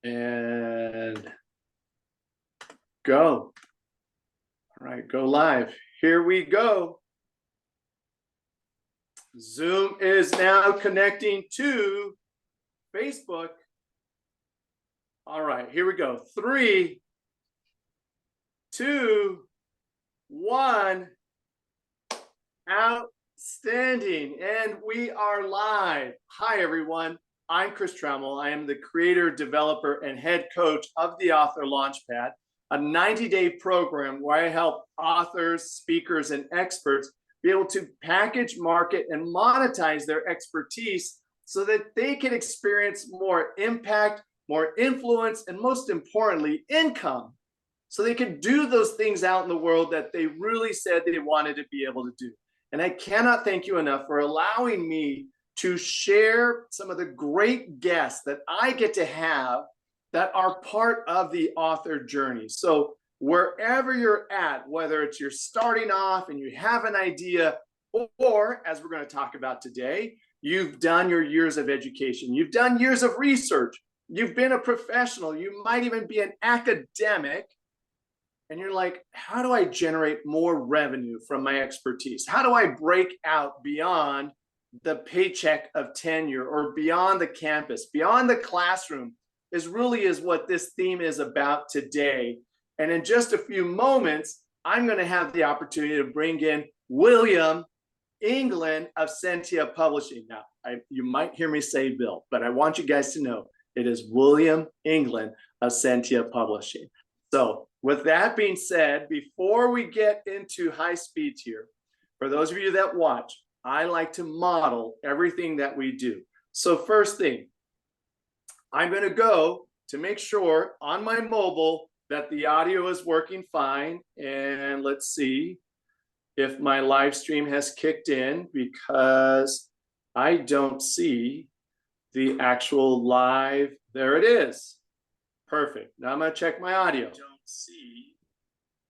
And go. All right, go live. Here we go. Zoom is now connecting to Facebook. All right, here we go. 3, 2, 1. Outstanding. And we are live. Hi, everyone. I'm Chris Trammell. I am the creator, developer, and head coach of the Author Launchpad, a 90-day program where I help authors, speakers, and experts be able to package, market, and monetize their expertise so that they can experience more impact, more influence, and most importantly, income. So they can do those things out in the world that they really said they wanted to be able to do. And I cannot thank you enough for allowing me to share some of the great guests that I get to have that are part of the author journey. So wherever you're at, whether it's you're starting off and you have an idea, or as we're going to talk about today, you've done your years of education, you've done years of research, you've been a professional, you might even be an academic, and you're like, how do I generate more revenue from my expertise? How do I break out beyond the paycheck of tenure or beyond the campus, beyond the classroom? Is what this theme is about today. And in just a few moments, I'm going to have the opportunity to bring in William England of Sentia Publishing. Now, you might hear me say Bill, but I want you guys to know it is William England of Sentia Publishing. So with that being said, before we get into high speeds here, for those of you that watch, I like to model everything that we do. So first thing, I'm going to go to make sure on my mobile that the audio is working fine. And let's see if my live stream has kicked in, because I don't see the actual live. There it is. Perfect. Now I'm going to check my audio. Don't see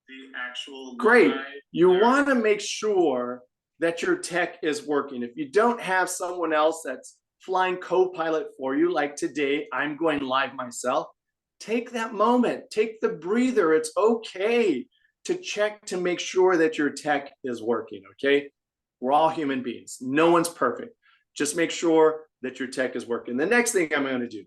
the actual. Great. You want to make sure that your tech is working. If you don't have someone else that's flying co-pilot for you, like today, I'm going live myself, take that moment, take the breather. It's okay to check to make sure that your tech is working, okay? We're all human beings. No one's perfect. Just make sure that your tech is working. The next thing I'm going to do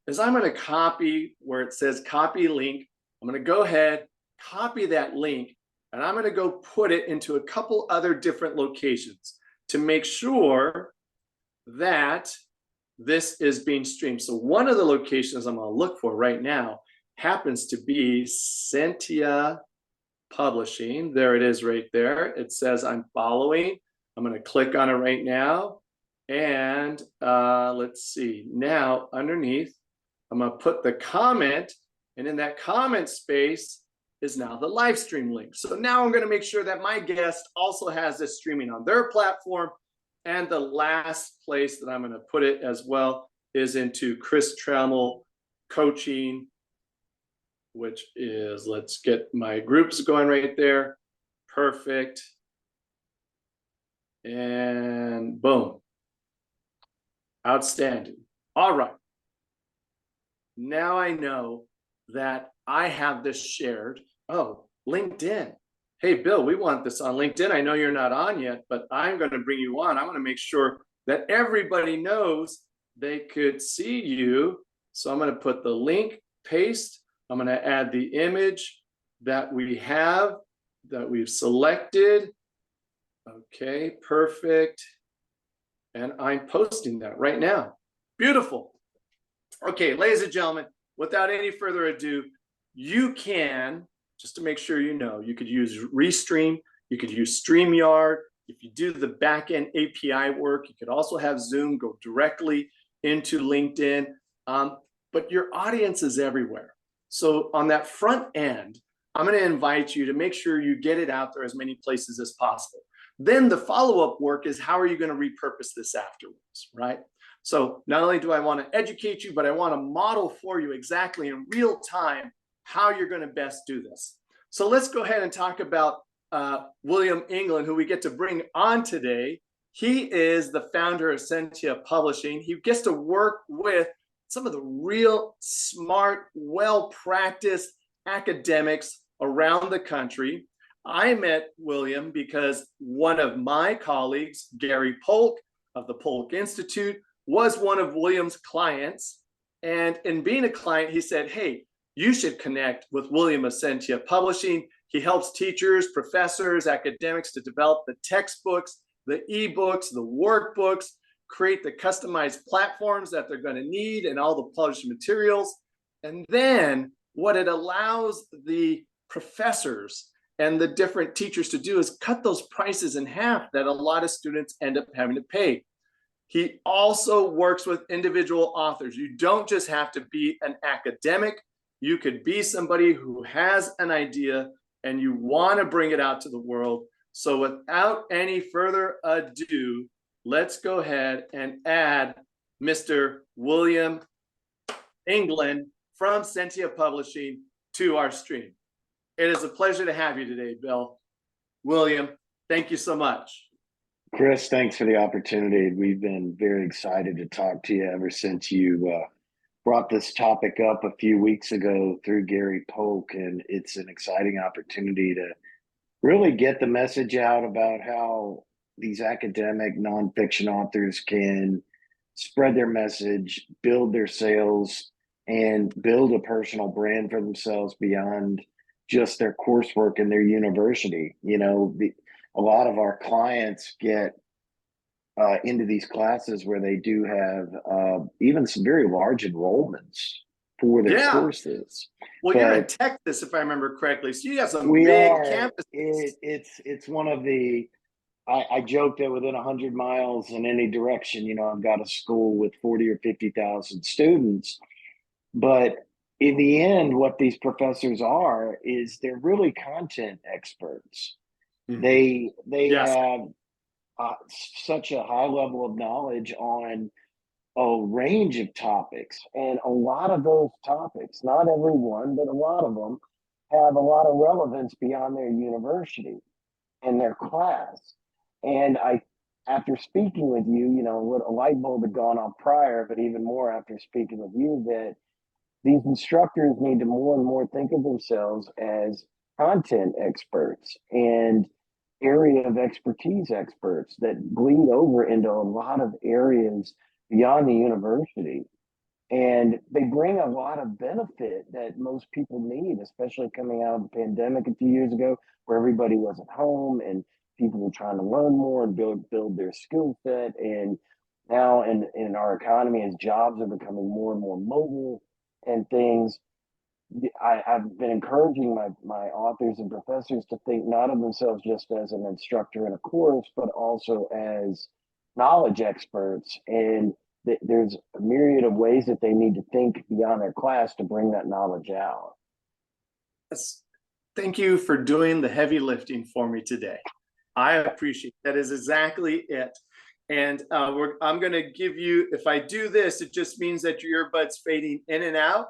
is I'm going to copy where it says copy link. I'm going to go ahead, copy that link, and I'm going to go put it into a couple other different locations to make sure that this is being streamed. So one of the locations I'm going to look for right now happens to be Sentia Publishing. There it is right there. It says I'm following. I'm going to click on it right now. And let's see. Now underneath, I'm going to put the comment. And in that comment space is now the live stream link. So now I'm going to make sure that my guest also has this streaming on their platform. And the last place that I'm going to put it as well is into Chris Trammell Coaching, which is, let's get my groups going right there. Perfect. And boom. Outstanding. All right. Now I know that I have this shared. Oh, LinkedIn. Hey, Bill, we want this on LinkedIn. I know you're not on yet, but I'm going to bring you on. I want to make sure that everybody knows they could see you. So I'm going to put the link, paste. I'm going to add the image that we have, that we've selected. Okay, perfect. And I'm posting that right now. Beautiful. Okay, ladies and gentlemen, without any further ado, you can, just to make sure you know, you could use Restream, you could use StreamYard. If you do the backend API work, you could also have Zoom go directly into LinkedIn, but your audience is everywhere. So on that front end, I'm going to invite you to make sure you get it out there as many places as possible. Then the follow-up work is, how are you going to repurpose this afterwards, right? So not only do I want to educate you, but I want to model for you exactly in real time how you're going to best do this. So let's go ahead and talk about William England, who we get to bring on today. He is the founder of Sentia Publishing. He gets to work with some of the real smart, well-practiced academics around the country. I met William because one of my colleagues, Gary Polk of the Polk Institute, was one of William's clients. And in being a client, he said, hey, you should connect with William of Sentia Publishing. He helps teachers, professors, academics to develop the textbooks, the ebooks, the workbooks, create the customized platforms that they're going to need and all the published materials. And then what it allows the professors and the different teachers to do is cut those prices in half that a lot of students end up having to pay. He also works with individual authors. You don't just have to be an academic. You could be somebody who has an idea and you want to bring it out to the world. So without any further ado, let's go ahead and add Mr. William England from Sentia Publishing to our stream. It is a pleasure to have you today, Bill. William, thank you so much. Chris, thanks for the opportunity. We've been very excited to talk to you ever since you brought this topic up a few weeks ago through Gary Polk, and it's an exciting opportunity to really get the message out about how these academic nonfiction authors can spread their message, build their sales, and build a personal brand for themselves beyond just their coursework in their university. You know, a lot of our clients get into these classes where they do have even some very large enrollments for their courses. Well, you're in Texas, if I remember correctly, so you got some big campuses. It's one of the, I joke that within 100 miles in any direction, you know, I've got a school with 40 or 50,000 students. But in the end, what these professors are is they're really content experts. Mm-hmm. They have such a high level of knowledge on a range of topics, and a lot of those topics, not every one, but a lot of them have a lot of relevance beyond their university and their class. And after speaking with you, you know, what a light bulb had gone off prior, but even more after speaking with you, that these instructors need to more and more think of themselves as content experts and area of expertise experts that bleed over into a lot of areas beyond the university. And they bring a lot of benefit that most people need, especially coming out of the pandemic a few years ago, where everybody was at home and people were trying to learn more and build their skill set. And now in our economy, as jobs are becoming more and more mobile and things, I've been encouraging my authors and professors to think not of themselves just as an instructor in a course, but also as knowledge experts. And there's a myriad of ways that they need to think beyond their class to bring that knowledge out. Thank you for doing the heavy lifting for me today. I appreciate that. Is exactly it. And I'm going to give you, if I do this, it just means that your earbud's fading in and out.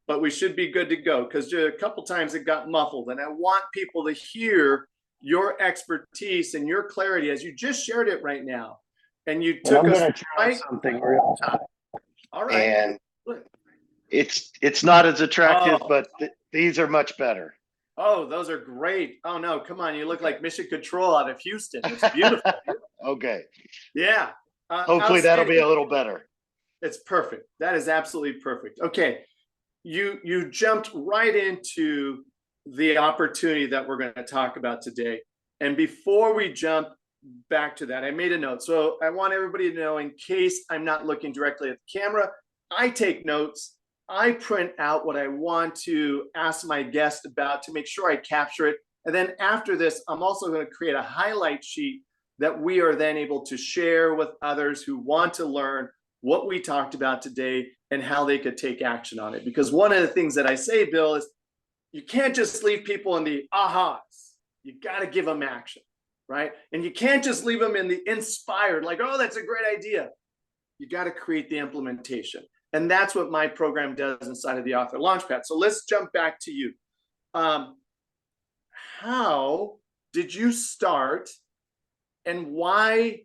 But we should be good to go, because a couple times it got muffled, and I want people to hear your expertise and your clarity as you just shared it right now. And you took us to try something real time. All right. And it's not as attractive, but these are much better. Oh, those are great. Oh no, come on. You look like Mission Control out of Houston. It's beautiful. Okay. Yeah. Hopefully that'll be a little better. It's perfect. That is absolutely perfect. Okay. You jumped right into the opportunity that we're going to talk about today. And before we jump back to that, I made a note. So I want everybody to know, in case I'm not looking directly at the camera, I take notes. I print out what I want to ask my guest about to make sure I capture it. And then after this, I'm also going to create a highlight sheet that we are then able to share with others who want to learn what we talked about today and how they could take action on it. Because one of the things that I say, Bill, is you can't just leave people in the ahas. You got to give them action, right? And you can't just leave them in the inspired, like, oh, that's a great idea. You got to create the implementation. And that's what my program does inside of the Author Launchpad. So let's jump back to you. How did you start, and why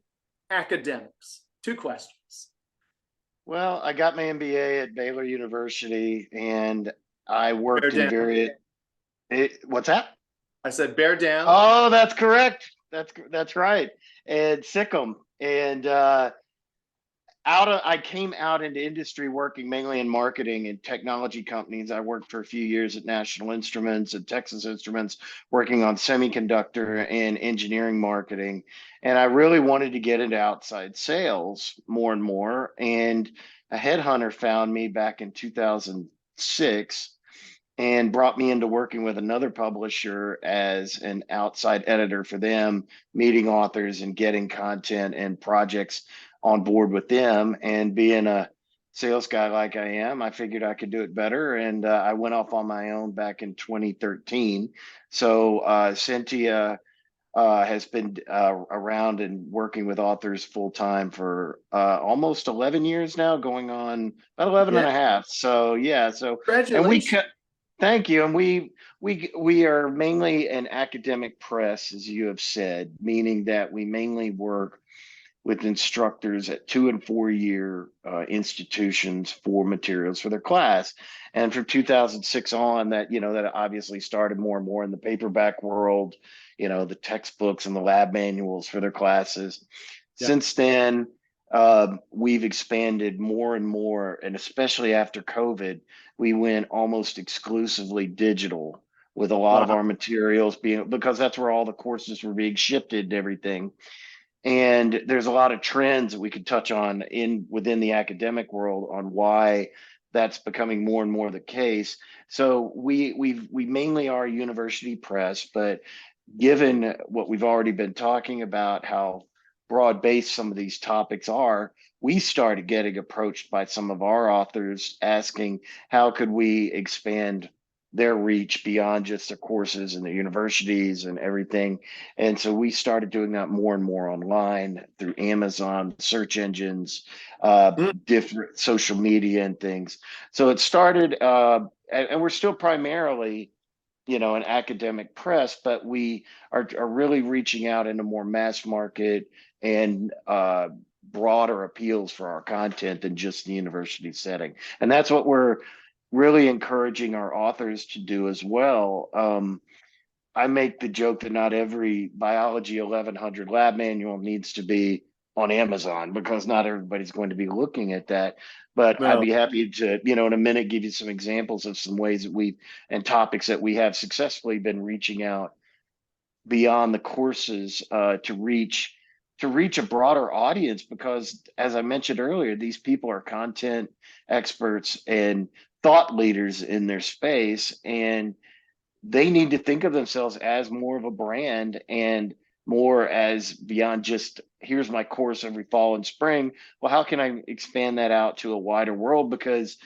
academics? Two questions. Well, I got my MBA at Baylor University, and I Bear worked in down. various. What's that? I said bear down. Oh, that's correct. That's right. And Sikkim, and I came out into industry working mainly in marketing and technology companies. I worked for a few years at National Instruments and Texas Instruments, working on semiconductor and engineering marketing. And I really wanted to get into outside sales more and more. And a headhunter found me back in 2006 and brought me into working with another publisher as an outside editor for them, meeting authors and getting content and projects on board with them. And being a sales guy like I am, I figured I could do it better. And I went off on my own back in 2013. So Sentia has been around and working with authors full time for almost 11 years now, going on about 11 and Yeah, a half. So yeah, so and we congratulations. cut. Thank you. And we are mainly an academic press, as you have said, meaning that we mainly work with instructors at 2 and 4 year institutions for materials for their class. And from 2006 on, that obviously started more and more in the paperback world, the textbooks and the lab manuals for their classes. Yeah. Since then, we've expanded more and more, and especially after COVID, we went almost exclusively digital with a lot of Wow. our materials being, because that's where all the courses were being shifted and everything. And there's a lot of trends that we could touch on within the academic world on why that's becoming more and more the case. So we mainly are a university press, but given what we've already been talking about, how broad based some of these topics are, we started getting approached by some of our authors asking how could we expand their reach beyond just their courses and the universities and everything. And so we started doing that more and more online through Amazon, search engines, Mm. different social media and things. So it started, and we're still primarily, an academic press, but we are really reaching out into more mass market and broader appeals for our content than just the university setting. And that's what we're really encouraging our authors to do as well. I make the joke that not every biology 1100 lab manual needs to be on Amazon because not everybody's going to be looking at that. But I'd No. be happy to, in a minute, give you some examples of some ways that and topics that we have successfully been reaching out beyond the courses to reach a broader audience. Because as I mentioned earlier, these people are content experts and thought leaders in their space, and they need to think of themselves as more of a brand and more as beyond just here's my course every fall and spring. Well, how can I expand that out to a wider world? Because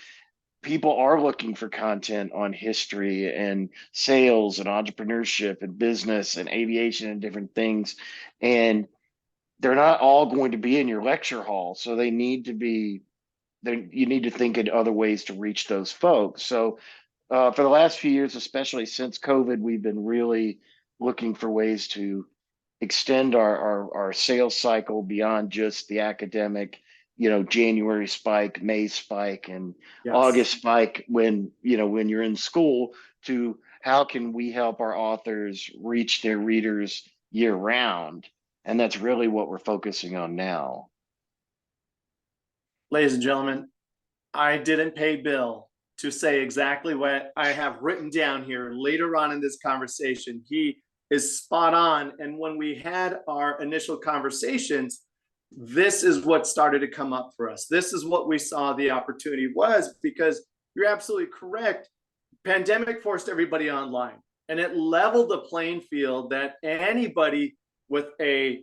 people are looking for content on history and sales and entrepreneurship and business and aviation and different things. And they're not all going to be in your lecture hall. So they need to be there. You need to think in other ways to reach those folks. So for the last few years, especially since COVID, we've been really looking for ways to extend our sales cycle beyond just the academic, January spike, May spike, and Yes. August spike when you're in school, to how can we help our authors reach their readers year round? And that's really what we're focusing on now. Ladies and gentlemen, I didn't pay Bill to say exactly what I have written down here later on in this conversation. He is spot on. And when we had our initial conversations, this is what started to come up for us. This is what we saw the opportunity was, because you're absolutely correct. Pandemic forced everybody online, and it leveled the playing field that anybody with a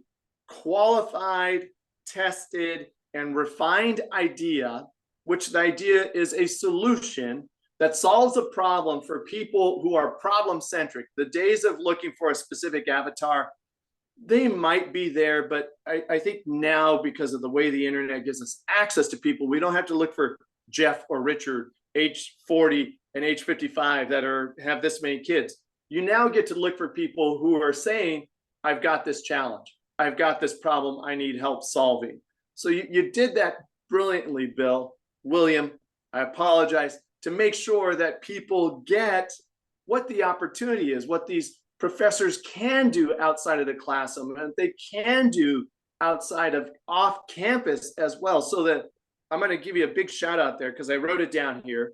qualified, tested, and refined idea, which the idea is a solution that solves a problem for people who are problem centric. The days of looking for a specific avatar, they might be there, but I think now, because of the way the internet gives us access to people, we don't have to look for Jeff or Richard, age 40 and age 55, that have this many kids. You now get to look for people who are saying, I've got this challenge, I've got this problem I need help solving. So you did that brilliantly, William, I apologize, to make sure that people get what the opportunity is, what these professors can do outside of the classroom, and they can do outside of off campus as well. So that I'm going to give you a big shout out there because I wrote it down here.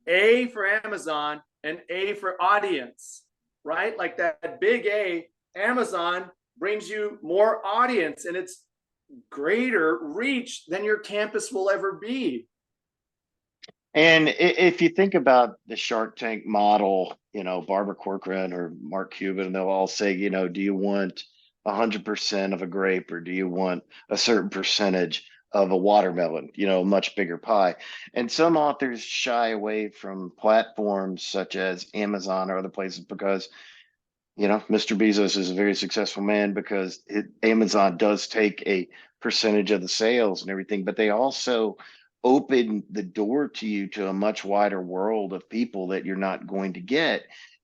A for Amazon and A for audience, right? Like that big A, Amazon brings you more audience and it's greater reach than your campus will ever be. And if you think about the Shark Tank model, Barbara Corcoran or Mark Cuban, they'll all say, do you want 100% of a grape or do you want a certain percentage of a watermelon, much bigger pie? And some authors shy away from platforms such as Amazon or other places because, Mr. Bezos is a very successful man because Amazon does take a percentage of the sales and everything, but they also open the door to you to a much wider world of people that you're not going to get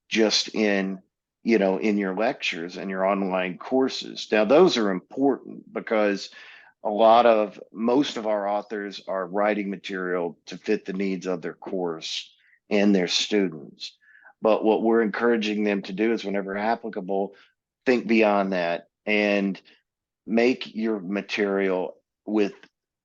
just in your lectures and your online courses. Now, those are important because most of our authors are writing material to fit the needs of their course and their students. But what we're encouraging them to do is, whenever applicable, think beyond that and make your material with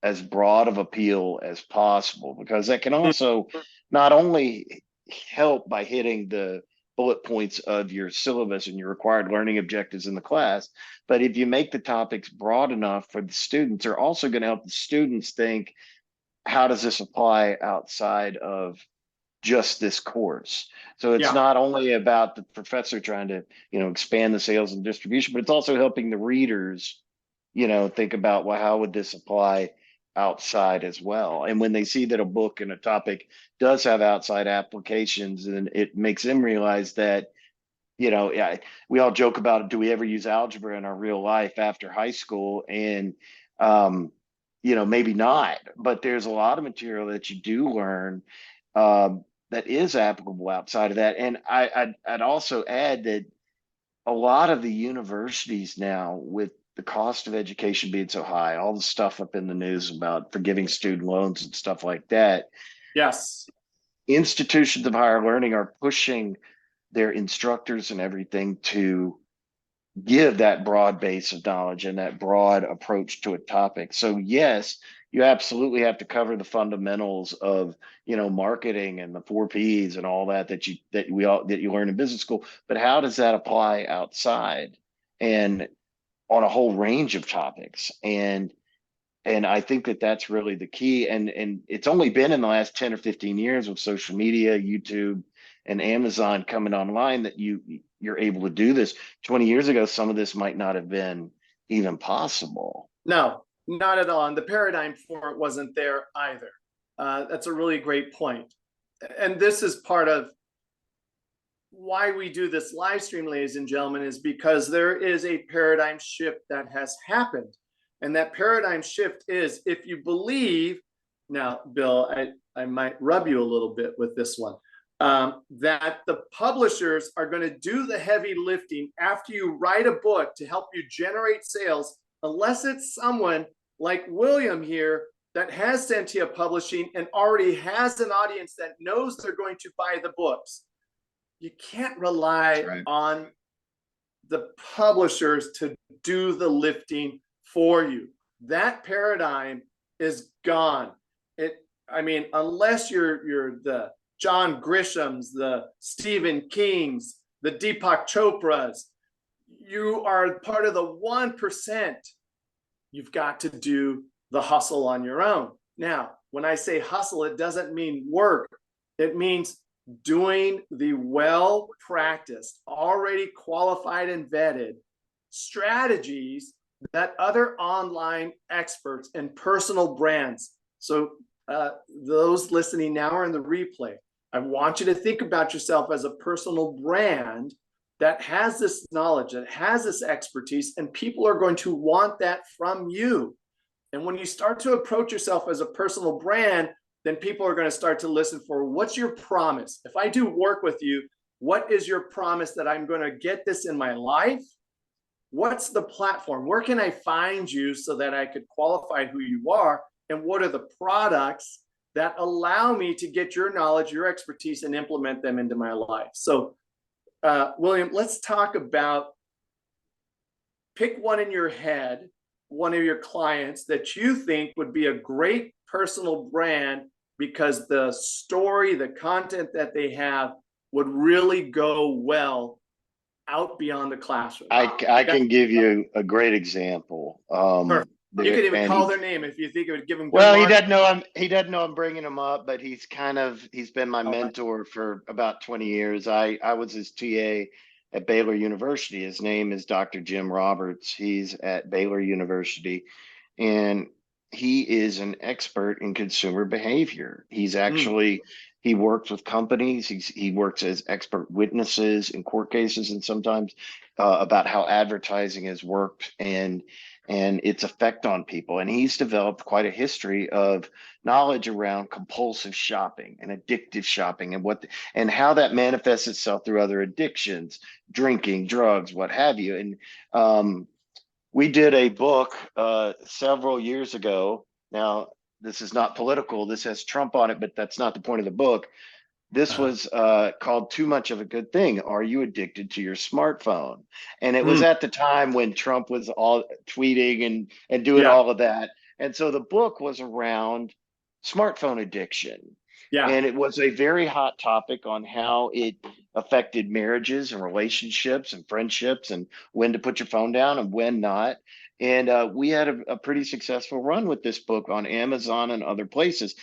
as broad of appeal as possible, because that can also not only help by hitting the bullet points of your syllabus and your required learning objectives in the class, but if you make the topics broad enough for the students, they're also going to help the students think, how does this apply outside of just this course? So it's not only about the professor trying to, expand the sales and distribution, but it's also helping the readers, think about, well, how would this apply outside as well? And when they see that a book and a topic does have outside applications, then it makes them realize that, we all joke about, do we ever use algebra in our real life after high school? And, maybe not, but there's a lot of material that you do learn that is applicable outside of that. And I'd also add that a lot of the universities now, with the cost of education being so high, all the stuff up in the news about forgiving student loans and stuff like that. Yes. Institutions of higher learning are pushing their instructors and everything to give that broad base of knowledge and that broad approach to a topic. So yes, you absolutely have to cover the fundamentals of, marketing and the 4 Ps and all that you learn in business school. But how does that apply outside and on a whole range of topics? And I think that that's really the key. And it's only been in the last 10 or 15 years with social media, YouTube, and Amazon coming online that you're able to do this. 20 years ago, some of this might not have been even possible. No, not at all. And the paradigm for it wasn't there either. That's a really great point. And this is part of why we do this live stream, ladies and gentlemen, is because there is a paradigm shift that has happened. And that paradigm shift is, if you believe, now, Bill, I might rub you a little bit with this one, that the publishers are going to do the heavy lifting after you write a book to help you generate sales, unless it's someone like William here that has Sentia Publishing and already has an audience that knows they're going to buy the books. You can't rely on the publishers to do the lifting for you. That paradigm is gone. Unless you're the John Grishams, the Stephen Kings, the Deepak Chopras, you are part of the 1%. You've got to do the hustle on your own. Now, when I say hustle, it doesn't mean work. It means doing the well-practiced, already qualified and vetted strategies that other online experts and personal brands. So those listening now are in the replay. I want you to think about yourself as a personal brand that has this knowledge, that has this expertise, and people are going to want that from you. And when you start to approach yourself as a personal brand, then people are going to start to listen for, what's your promise? If I do work with you, what is your promise that I'm going to get this in my life? What's the platform? Where can I find you so that I could qualify who you are? and what are the products that allow me to get your knowledge, your expertise, and implement them into my life. So, William, let's talk about, pick one in your head, one of your clients that you think would be a great personal brand because the story, the content that they have would really go well out beyond the classroom. I can give you a great example. Perfect. You could even And call their name if you think it would give them good well, marketing. he doesn't know I'm bringing him up, but he's been my All right. mentor for about 20 years. I was his TA at Baylor University. His name is Dr. Jim Roberts. He's at Baylor University, and he is an expert in consumer behavior. Mm, He works with companies. He works as expert witnesses in court cases, and sometimes about how advertising has worked and its effect on people. And he's developed quite a history of knowledge around compulsive shopping and addictive shopping and how that manifests itself through other addictions, drinking, drugs, what have you. And we did a book several years ago. Now, this is not political. This has Trump on it, but that's not the point of the book. This was called Too Much of a Good Thing. Are you addicted to your smartphone? And it was mm, at the time when Trump was all tweeting and doing yeah, all of that. And so the book was around smartphone addiction. yeah, And it was a very hot topic on how it affected marriages and relationships and friendships and when to put your phone down and when not. And we had a pretty successful run with this book on Amazon and other places.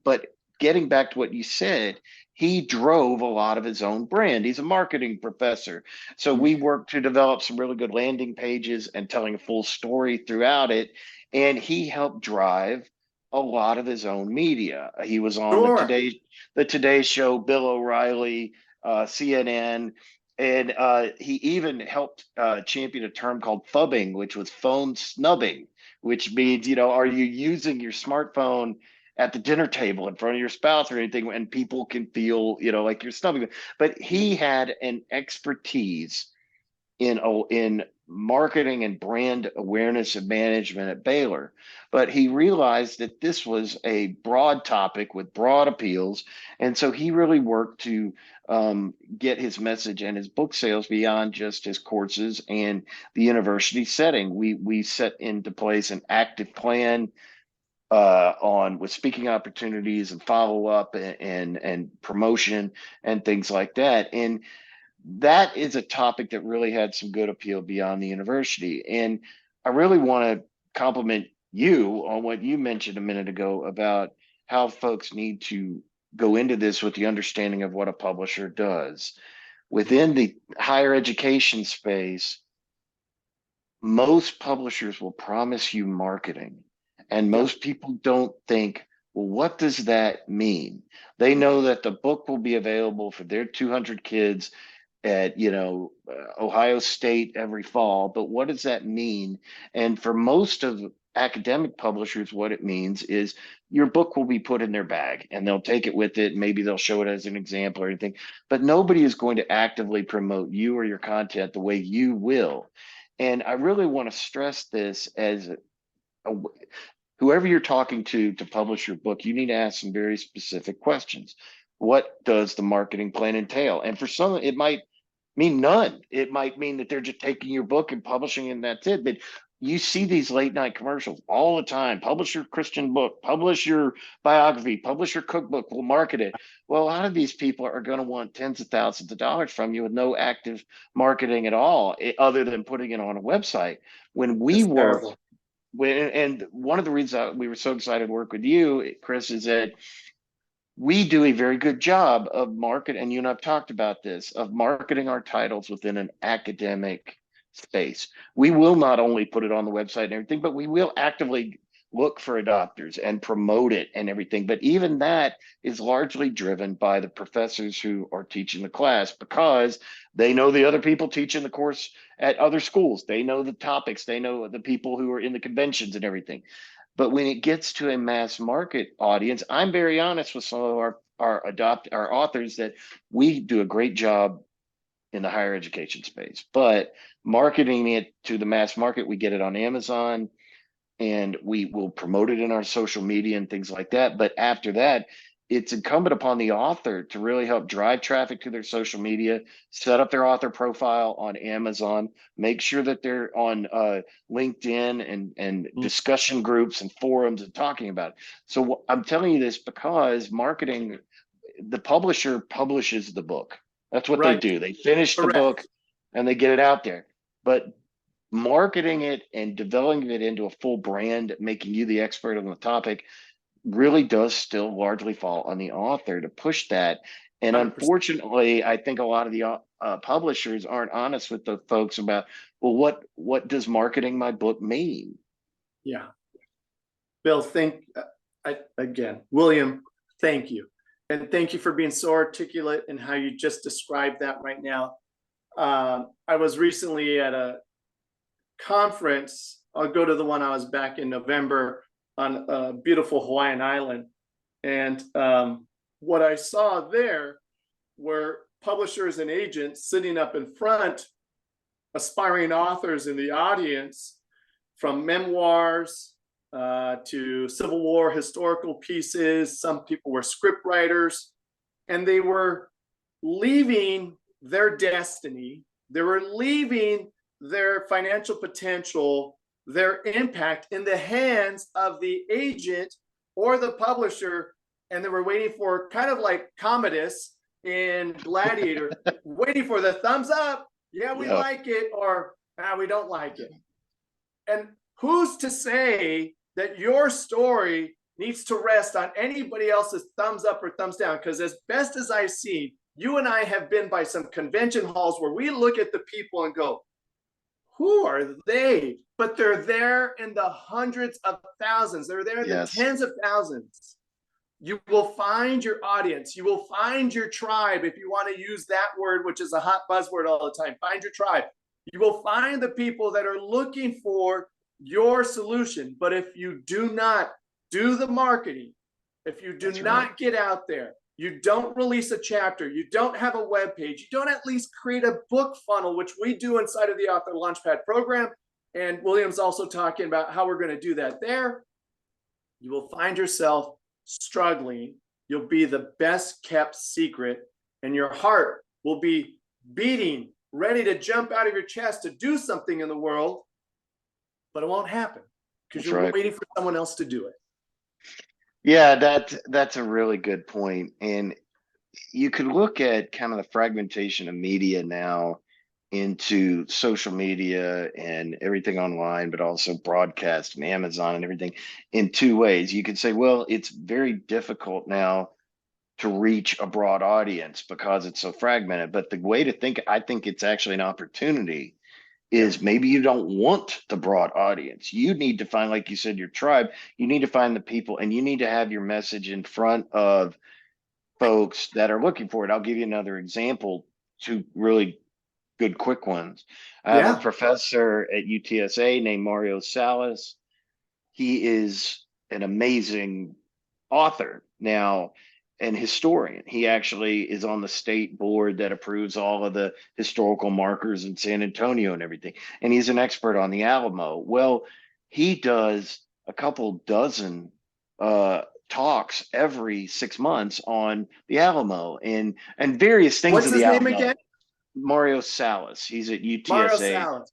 But getting back to what you said, he drove a lot of his own brand. He's a marketing professor. So mm, we worked to develop some really good landing pages and telling a full story throughout it. And he helped drive a lot of his own media. He was on sure, the Today Show, Bill O'Reilly, CNN, and he even helped champion a term called phubbing, which was phone snubbing, which means, are you using your smartphone at the dinner table in front of your spouse or anything, and people can feel, like you're snubbing them. But he had an expertise in marketing and brand awareness and management at Baylor. But he realized that this was a broad topic with broad appeals. And so he really worked to get his message and his book sales beyond just his courses and the university setting. We set into place an active plan on with speaking opportunities and follow up and promotion and things like that. And that is a topic that really had some good appeal beyond the university. And I really want to compliment you on what you mentioned a minute ago about how folks need to go into this with the understanding of what a publisher does. Within the higher education space, most publishers will promise you marketing, and yeah, most people don't think, well, what does that mean? They know that the book will be available for their 200 kids at Ohio State every fall, but what does that mean? And for most of academic publishers, what it means is your book will be put in their bag and they'll take it with it. Maybe they'll show it as an example or anything, but nobody is going to actively promote you or your content the way you will. And I really want to stress this as a, whoever you're talking to publish your book, you need to ask some very specific questions. What does the marketing plan entail? And for some, it might mean none. It might mean that they're just taking your book and publishing it and that's it. But you see these late night commercials all the time. Publish your Christian book, publish your biography, publish your cookbook, we'll market it. Well, a lot of these people are going to want tens of thousands of dollars from you with no active marketing at all, other than putting it on a website. When we that's worked, terrible. and one of the reasons we were so excited to work with you, Chris, is that we do a very good job of and you and I've talked about this, of marketing our titles within an academic space. We will not only put it on the website and everything, but we will actively look for adopters and promote it and everything. But even that is largely driven by the professors who are teaching the class, because they know the other people teaching the course at other schools. They know the topics, they know the people who are in the conventions and everything. But when it gets to a mass market audience, I'm very honest with some of our authors that we do a great job in the higher education space, but marketing it to the mass market, we get it on Amazon and we will promote it in our social media and things like that. But after that, it's incumbent upon the author to really help drive traffic to their social media, set up their author profile on Amazon, make sure that they're on LinkedIn and discussion groups and forums and talking about it. So I'm telling you this because marketing, the publisher publishes the book. That's what they Right. do. They finish the book Correct. and they get it out there. But marketing it and developing it into a full brand, making you the expert on the topic, really does still largely fall on the author to push that. And 100%. unfortunately, I think a lot of the publishers aren't honest with the folks about, well, what does marketing my book mean? Yeah. Bill, William, thank you. And thank you for being so articulate in how you just described that right now. I was recently at a conference. I'll go to the one I was back in November on a beautiful Hawaiian island. And what I saw there were publishers and agents sitting up in front, aspiring authors in the audience, from memoirs to Civil War historical pieces. Some people were script writers, and they were leaving their destiny. They were leaving their financial potential, their impact in the hands of the agent or the publisher. And they were waiting for, kind of like Commodus in Gladiator, waiting for the thumbs up. Yeah, we like it, or we don't like it. And who's to say that your story needs to rest on anybody else's thumbs up or thumbs down? Because as best as I've seen, you and I have been by some convention halls where we look at the people and go, who are they? But they're there in the hundreds of thousands. They're there in the tens of thousands. You will find your audience. You will find your tribe, if you want to use that word, which is a hot buzzword all the time. Find your tribe. You will find the people that are looking for your solution. But if you do not do the marketing, if you do not get out there, you don't release a chapter, you don't have a web page, you don't at least create a book funnel, which we do inside of the Author Launchpad program. And William's also talking about how we're going to do that there. You will find yourself struggling. You'll be the best kept secret, and your heart will be beating, ready to jump out of your chest to do something in the world, but it won't happen because you're waiting for someone else to do it. Yeah, that's a really good point. And you could look at kind of the fragmentation of media now into social media and everything online, but also broadcast and Amazon and everything in two ways. You could say, well, it's very difficult now to reach a broad audience because it's so fragmented. But the way to think, I think it's actually an opportunity, is maybe you don't want the broad audience. You need to find, like you said, your tribe. You need to find the people, and you need to have your message in front of folks that are looking for it. I'll give you another example, two really good quick ones. I have a professor at UTSA named Mario Salas. He is an amazing author now and historian. He actually is on the state board that approves all of the historical markers in San Antonio and everything. And he's an expert on the Alamo. Well, he does a couple dozen talks every 6 months on the Alamo and various things. What's his name again? Mario Salas. He's at UTSA. Mario Salas.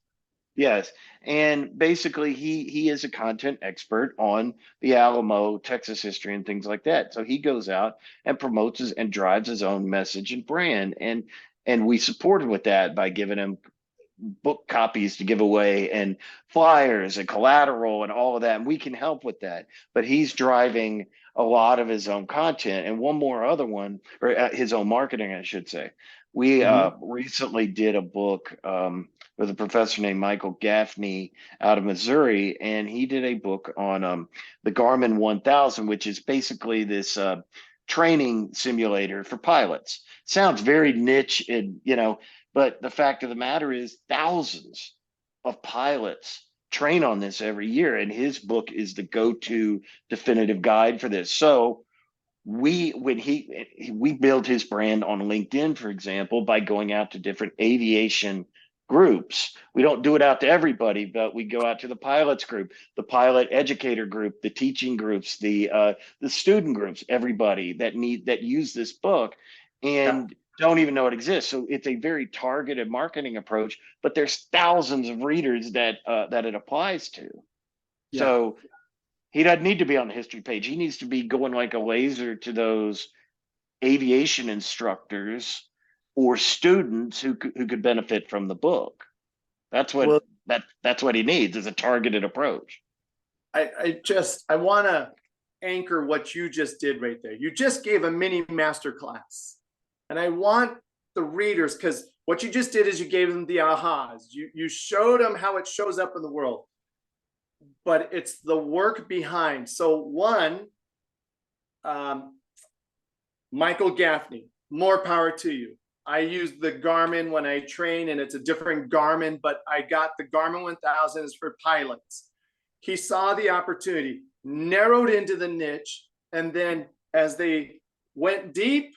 Yes. And basically he is a content expert on the Alamo, Texas history and things like that. So he goes out and promotes and drives his own message and brand. And we supported with that by giving him book copies to give away and flyers and collateral and all of that. And we can help with that. But he's driving a lot of his own content and one more other one, or his own marketing, I should say. We recently did a book with a professor named Michael Gaffney out of Missouri, and he did a book on the Garmin 1000, which is basically this training simulator for pilots. Sounds very niche, and but the fact of the matter is thousands of pilots train on this every year, and his book is the go-to definitive guide for this. So we built his brand on LinkedIn, for example, by going out to different aviation groups. We don't do it out to everybody, but we go out to the pilots group, the pilot educator group, the teaching groups, the student groups, everybody that use this book and don't even know it exists. So it's a very targeted marketing approach, but there's thousands of readers that it applies to. Yeah. So he doesn't need to be on the history page. He needs to be going like a laser to those aviation instructors or students who could benefit from the book. That's what that's what he needs, is a targeted approach. I want to anchor what you just did right there. You just gave a mini master class, and I want the readers, because what you just did is you gave them the ahas. You showed them how it shows up in the world, but it's the work behind. So one, Michael Gaffney, more power to you. I use the Garmin when I train, and it's a different Garmin, but I got the Garmin 1000 is for pilots. He saw the opportunity, narrowed into the niche, and then as they went deep,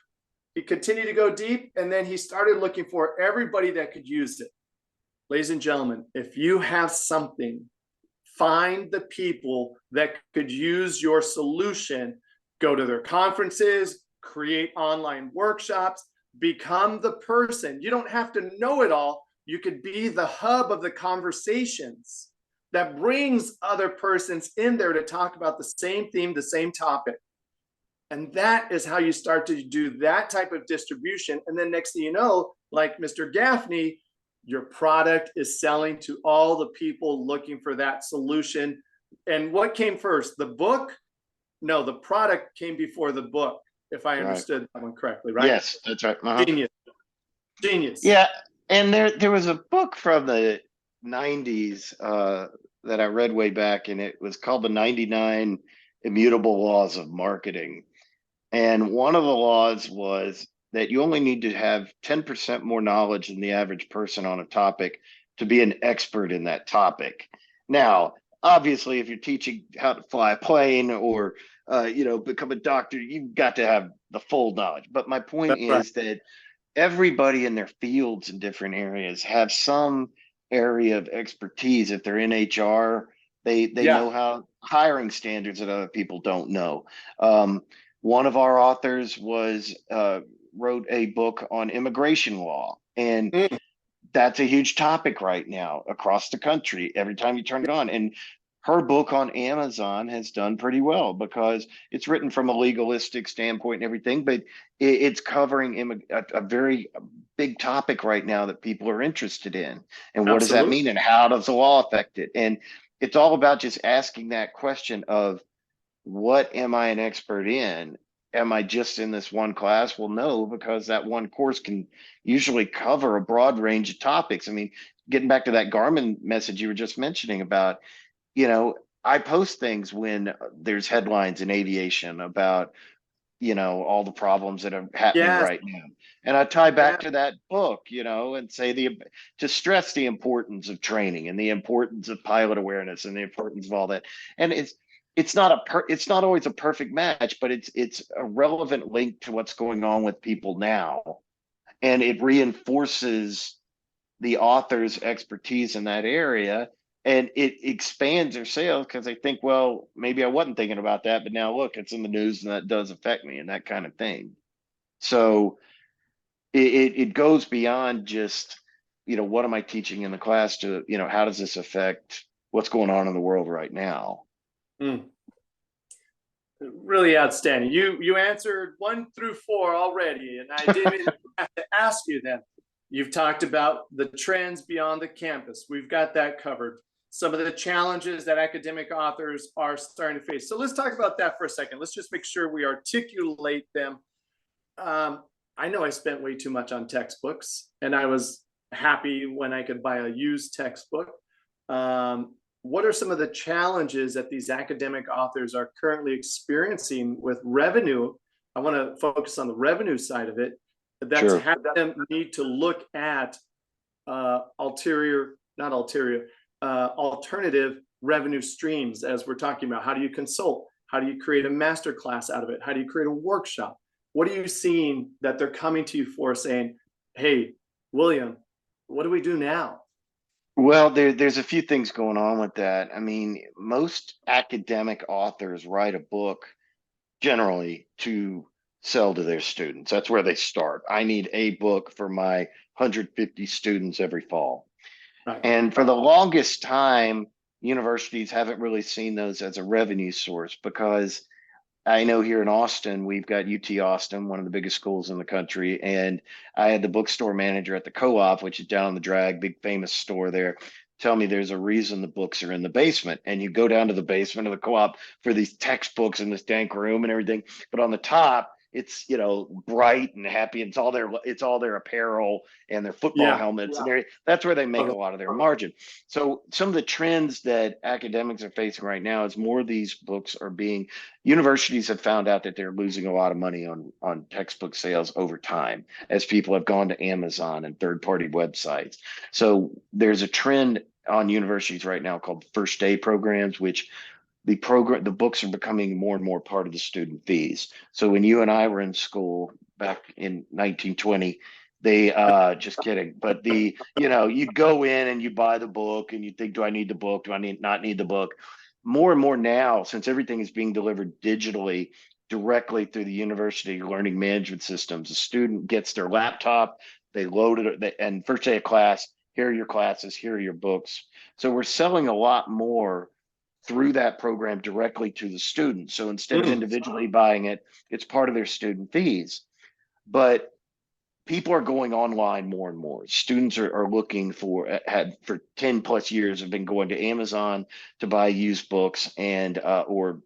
he continued to go deep, and then he started looking for everybody that could use it. Ladies and gentlemen, if you have something, find the people that could use your solution, go to their conferences, create online workshops, become the person. You don't have to know it all. You could be the hub of the conversations that brings other persons in there to talk about the same theme, the same topic. And that is how you start to do that type of distribution. And then next thing you know, like Mr. Gaffney, your product is selling to all the people looking for that solution. And what came first, the book? No, the product came before the book, if I understood that one correctly, right? Yes, that's right. Genius. Yeah, and there was a book from the 90s that I read way back, and it was called The 99 Immutable Laws of Marketing. And one of the laws was that you only need to have 10% more knowledge than the average person on a topic to be an expert in that topic. Now, obviously, if you're teaching how to fly a plane or become a doctor, you've got to have the full knowledge. But my point is that everybody in their fields in different areas have some area of expertise. If they're in HR, they know how hiring standards that other people don't know. One of our authors wrote a book on immigration law, and that's a huge topic right now across the country. Every time you turn it on, and her book on Amazon has done pretty well because it's written from a legalistic standpoint and everything, but it's covering a very big topic right now that people are interested in. And what does that mean? And how does the law affect it? And it's all about just asking that question of, what am I an expert in? Am I just in this one class? Well, no, because that one course can usually cover a broad range of topics. I mean, getting back to that Garmin message you were just mentioning about, I post things when there's headlines in aviation about, all the problems that are happening right now. And I tie back to that book, and say to stress the importance of training and the importance of pilot awareness and the importance of all that. And it's not always a perfect match, but it's a relevant link to what's going on with people now. And it reinforces the author's expertise in that area, and it expands their sales because they think, well, maybe I wasn't thinking about that, but now look, it's in the news and that does affect me and that kind of thing. So it goes beyond just, what am I teaching in the class to, how does this affect what's going on in the world right now? Really outstanding. You answered 1 through 4 already, and I didn't even have to ask you them. You've talked about the trends beyond the campus. We've got that covered. Some of the challenges that academic authors are starting to face. So let's talk about that for a second. Let's just make sure we articulate them. I know I spent way too much on textbooks, and I was happy when I could buy a used textbook. What are some of the challenges that these academic authors are currently experiencing with revenue? I want to focus on the revenue side of it. That's having them need to look at alternative revenue streams, as we're talking about. How do you consult? How do you create a master class out of it? How do you create a workshop? What are you seeing that they're coming to you for, saying, hey, William, what do we do now? Well, there's a few things going on with that. I mean, most academic authors write a book generally to sell to their students. That's where they start. I need a book for my 150 students every fall. Right. And for the longest time, universities haven't really seen those as a revenue source because I know here in Austin, we've got UT Austin, one of the biggest schools in the country. And I had the bookstore manager at the co-op, which is down on the drag, big famous store there, tell me there's a reason the books are in the basement. And you go down to the basement of the co-op for these textbooks in this dank room and everything. But on the top, it's bright and happy. It's all their apparel and their football Yeah. helmets and everything. That's where they make Okay. a lot of their margin. So some of the trends that academics are facing right now is more of these books are being universities have found out that they're losing a lot of money on textbook sales over time as people have gone to Amazon and third party websites. So there's a trend on universities right now called first day programs, which the books are becoming more and more part of the student fees. So when you and I were in school back in 1920, they just kidding, but you'd go in and you buy the book and you think, do I need the book, do I not need the book? More and more now, since everything is being delivered digitally directly through the university learning management systems, a student gets their laptop, they load it, and first day of class, here are your classes, here are your books. So we're selling a lot more through that program directly to the student. So instead of Mm. individually buying it, it's part of their student fees. But people are going online more and more. Students are looking had for 10 plus years have been going to Amazon to buy used books and or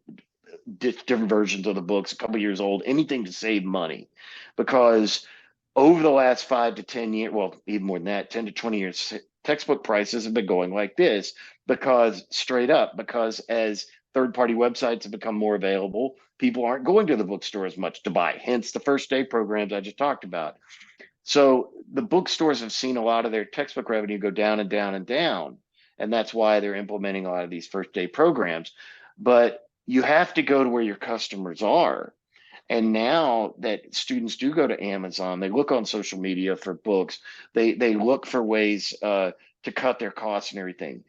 different versions of the books, a couple years old, anything to save money, because over the last 5 to 10 years, well, even more than that, 10 to 20 years, textbook prices have been going like this because straight up, because as third party websites have become more available, people aren't going to the bookstore as much to buy, hence the first day programs I just talked about. So the bookstores have seen a lot of their textbook revenue go down and down and down. And that's why they're implementing a lot of these first day programs. But you have to go to where your customers are. And now that students do go to Amazon, they look on social media for books, they look for ways to cut their costs and everything.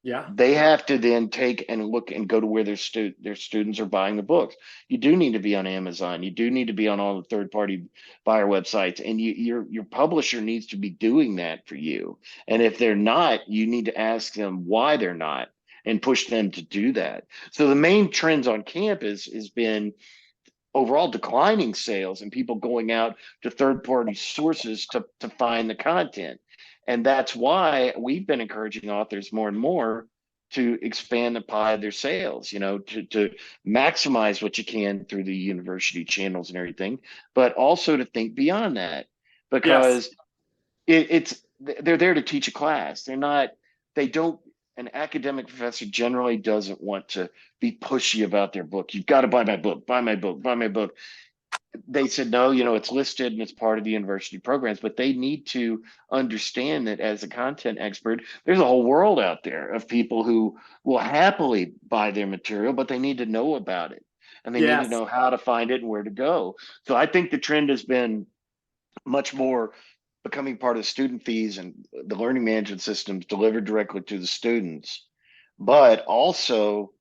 Yeah. They have to then take and look and go to where their students are buying the books. You do need to be on Amazon. You do need to be on all the third party buyer websites, and your publisher needs to be doing that for you. And if they're not, you need to ask them why they're not and push them to do that. So the main trends on campus has been overall declining sales and people going out to third party sources to find the content. And that's why we've been encouraging authors more and more to expand the pie of their sales, to maximize what you can through the university channels and everything, but also to think beyond that Yes. because they're there to teach a class. They don't, an academic professor generally doesn't want to be pushy about their book. You've got to buy my book, buy my book, buy my book. They said, no, it's listed and it's part of the university programs, but they need to understand that as a content expert, there's a whole world out there of people who will happily buy their material, but they need to know about it and they need to Yes. know how to find it and where to go. So I think the trend has been much more becoming part of student fees and the learning management systems delivered directly to the students, but also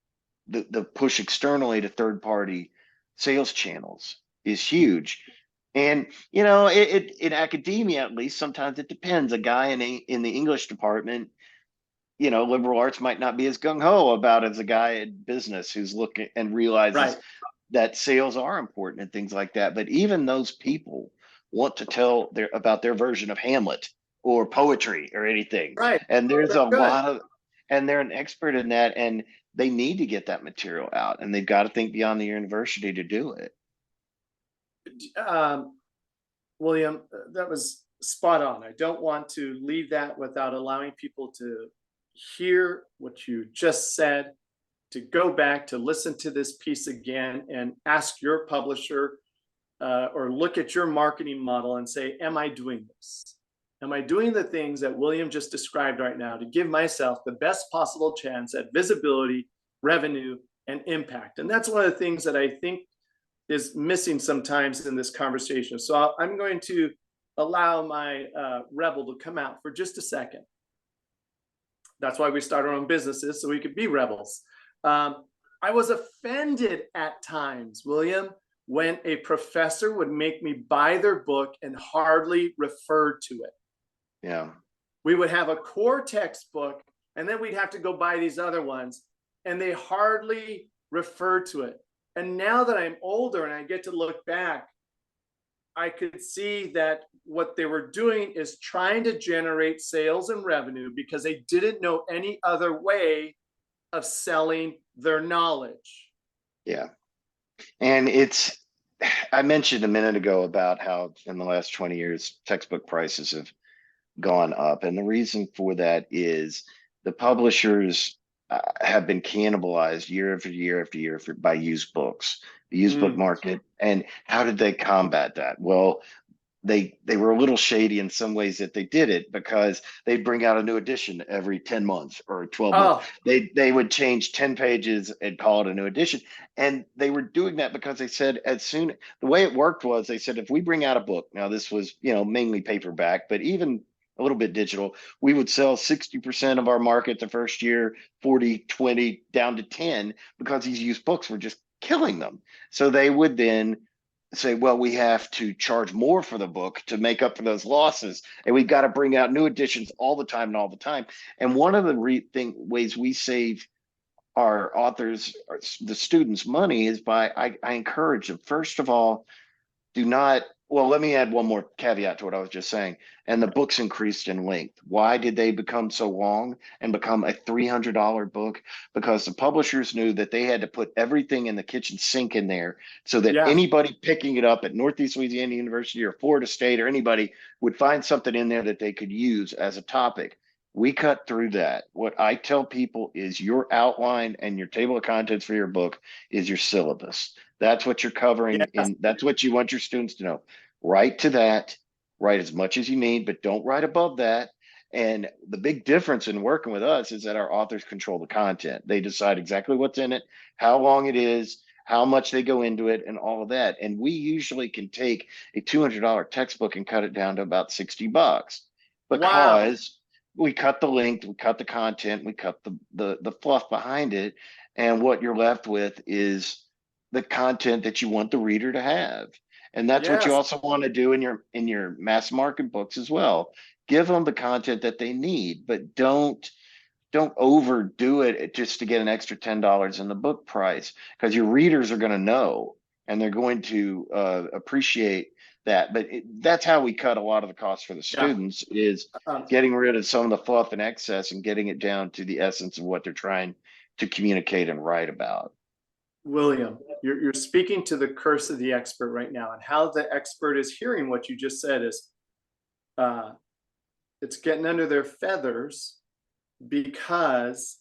the push externally to third party sales channels is huge. And in academia, at least, sometimes it depends. A guy in the English department, liberal arts might not be as gung ho about as a guy in business who's looking and realizes Right. that sales are important and things like that. But even those people want to tell about their version of Hamlet or poetry or anything. Right. And there's Very a good. lot of, and they're an expert in that, and they need to get that material out, and they've got to think beyond the university to do it. Um, William, that was spot on. I don't want to leave that without allowing people to hear what you just said, to go back to listen to this piece again and ask your publisher or look at your marketing model and say, am I doing this? Am I doing the things that William just described right now to give myself the best possible chance at visibility, revenue, and impact? And that's one of the things that I think is missing sometimes in this conversation. So I'm going to allow my rebel to come out for just a second. That's why we start our own businesses, so we could be rebels. I was offended at times, William, when a professor would make me buy their book and hardly refer to it. Yeah. We would have a core textbook, and then we'd have to go buy these other ones, and they hardly refer to it. And now that I'm older and I get to look back, I could see that what they were doing is trying to generate sales and revenue because they didn't know any other way of selling their knowledge. Yeah. And I mentioned a minute ago about how in the last 20 years, textbook prices have gone up. And the reason for that is the publishers have been cannibalized year after year after year by used books, the used book market. And how did they combat that? Well, they were a little shady in some ways that they did it, because they'd bring out a new edition every 10 months or 12 months. They would change 10 pages and call it a new edition. And they were doing that because they said, the way it worked was, they said, if we bring out a book, now this was, mainly paperback, but even a little bit digital, we would sell 60% of our market the first year, 40, 20, down to 10, because these used books were just killing them. So they would then say, well, we have to charge more for the book to make up for those losses, and we've got to bring out new editions all the time and all the time. And one of the ways we save our authors, the students, money is by, I encourage them, first of all, do not, well, let me add one more caveat to what I was just saying. And the books increased in length. Why did they become so long and become a $300 book? Because the publishers knew that they had to put everything in the kitchen sink in there, so that anybody picking it up at Northeast Louisiana University or Florida State or anybody would find something in there that they could use as a topic. We cut through that. What I tell people is your outline and your table of contents for your book is your syllabus. That's what you're covering, and that's what you want your students to know. Write to that, write as much as you need, but don't write above that. And the big difference in working with us is that our authors control the content. They decide exactly what's in it, how long it is, how much they go into it, and all of that. And we usually can take a $200 textbook and cut it down to about $60, because we cut the length, we cut the content, we cut the fluff behind it. And what you're left with is the content that you want the reader to have. And that's what you also want to do in your mass market books as well. Give them the content that they need, but don't overdo it just to get an extra $10 in the book price, because your readers are going to know and they're going to appreciate that. But that's how we cut a lot of the costs for the students, is getting rid of some of the fluff and excess and getting it down to the essence of what they're trying to communicate and write about. William, you're speaking to the curse of the expert right now, and how the expert is hearing what you just said is it's getting under their feathers, because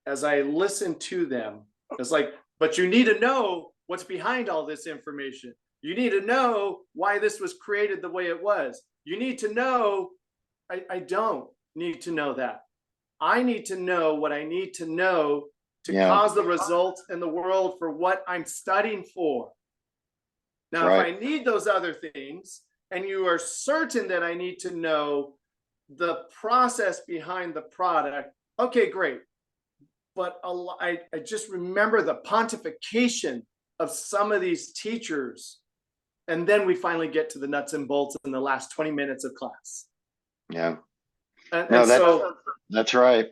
as I listen to them, it's like, but you need to know what's behind all this information. You need to know why this was created the way it was. You need to know. I don't need to know that. I need to know what I need to know to cause the results in the world for what I'm studying for. Now, if I need those other things, and you are certain that I need to know the process behind the product, okay, great. But I just remember the pontification of some of these teachers, and then we finally get to the nuts and bolts in the last 20 minutes of class. Yeah. That's right.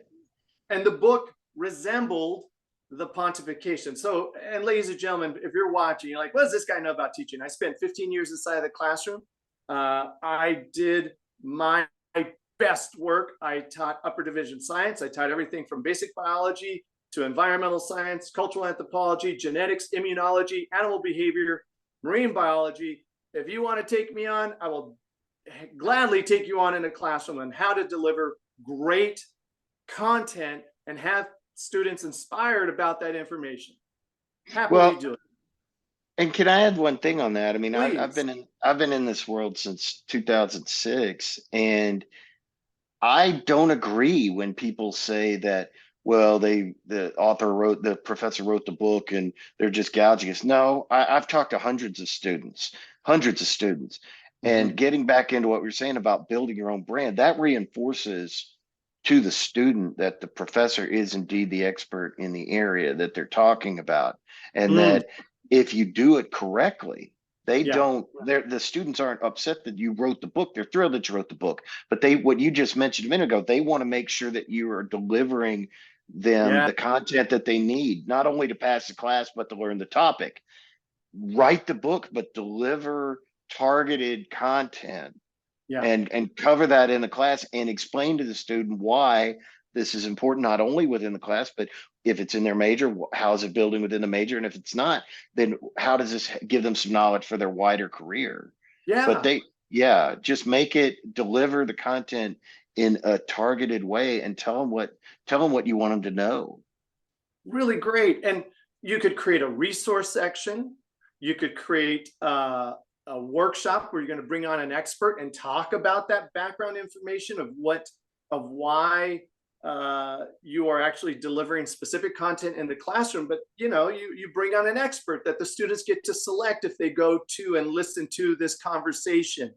And the book resembled the pontification. So, and ladies and gentlemen, if you're watching, you're like, what does this guy know about teaching? I spent 15 years inside of the classroom. I did my best work. I taught upper division science. I taught everything from basic biology to environmental science, cultural anthropology, genetics, immunology, animal behavior, marine biology. If you want to take me on, I will gladly take you on in a classroom on how to deliver great content and have students inspired about that information. Happily do it. And can I add one thing on that? I mean, I've been in this world since 2006, and I don't agree when people say that, well, the professor wrote the book and they're just gouging us. No, I've talked to hundreds of students, And Mhm. getting back into what we were saying about building your own brand, that reinforces to the student that the professor is indeed the expert in the area that they're talking about. And Mm, that if you do it correctly, they yeah, don't, the students aren't upset that you wrote the book. They're thrilled that you wrote the book. But they, what you just mentioned a minute ago, they want to make sure that you are delivering them yeah, the content that they need, not only to pass the class, but to learn the topic. Write the book, but deliver targeted content yeah, and cover that in the class and explain to the student why this is important, not only within the class, but if it's in their major, how is it building within the major? And if it's not, then how does this give them some knowledge for their wider career? But yeah. they, yeah, just make it, deliver the content in a targeted way and tell them what you want them to know. Really great. And you could create a resource section. You could create a workshop where you're going to bring on an expert and talk about that background information of why you are actually delivering specific content in the classroom. But you bring on an expert that the students get to select if they go to and listen to this conversation.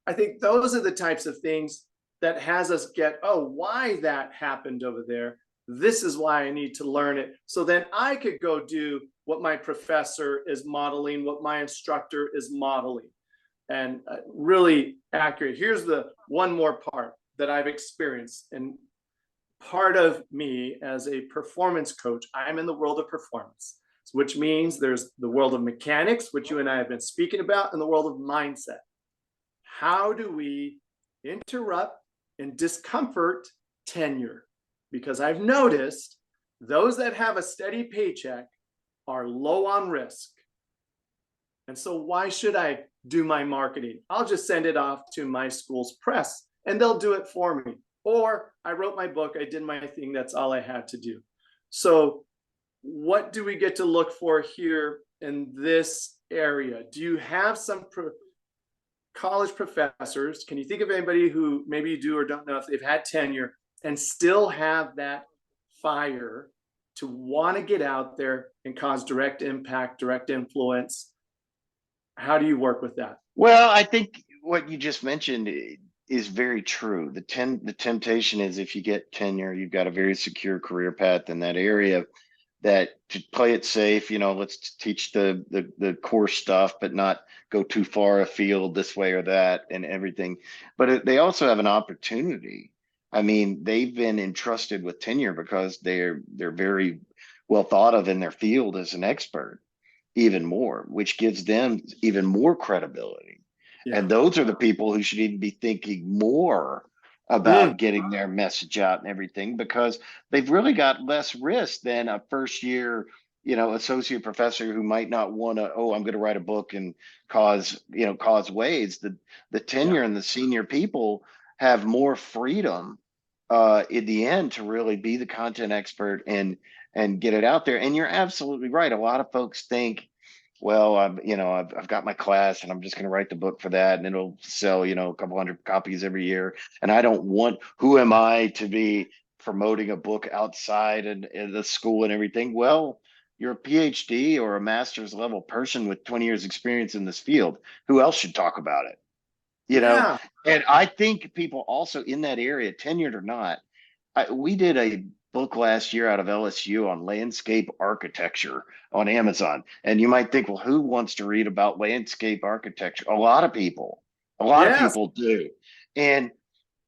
I think those are the types of things that has us get, oh, why that happened over there, this is why I need to learn it. So then I could go do what my professor is modeling, what my instructor is modeling. And really accurate. Here's the one more part that I've experienced. And part of me as a performance coach, I'm in the world of performance, which means there's the world of mechanics, which you and I have been speaking about, and the world of mindset. How do we interrupt and discomfort tenure? Because I've noticed those that have a steady paycheck are low on risk. And so why should I do my marketing? I'll just send it off to my school's press and they'll do it for me. Or I wrote my book, I did my thing, that's all I had to do. So what do we get to look for here in this area? Do you have some college professors? Can you think of anybody who maybe you do or don't know if they've had tenure and still have that fire to want to get out there and cause direct impact, direct influence? How do you work with that? Well, I think what you just mentioned is very true. The temptation is if you get tenure, you've got a very secure career path in that area, that to play it safe, let's teach the core stuff, but not go too far afield this way or that and everything. But they also have an opportunity. I mean, they've been entrusted with tenure because they're very well thought of in their field as an expert even more, which gives them even more credibility. Yeah. And those are the people who should even be thinking more Mm, about getting their message out and everything, because they've really got less risk than a first year, associate professor who might not want to, oh, I'm going to write a book and cause waves. The yeah. tenure and the senior people have more freedom in the end to really be the content expert and get it out there. And you're absolutely right. A lot of folks think, well, I've got my class and I'm just going to write the book for that and it'll sell, a couple hundred copies every year. And I don't want, who am I to be promoting a book outside and the school and everything? Well, you're a PhD or a master's level person with 20 years experience in this field. Who else should talk about it? you know Yeah. and I think people also in that area, tenured or not, we did a book last year out of LSU on landscape architecture on Amazon. And you might think, well, who wants to read about landscape architecture? A lot of Yes. people do. And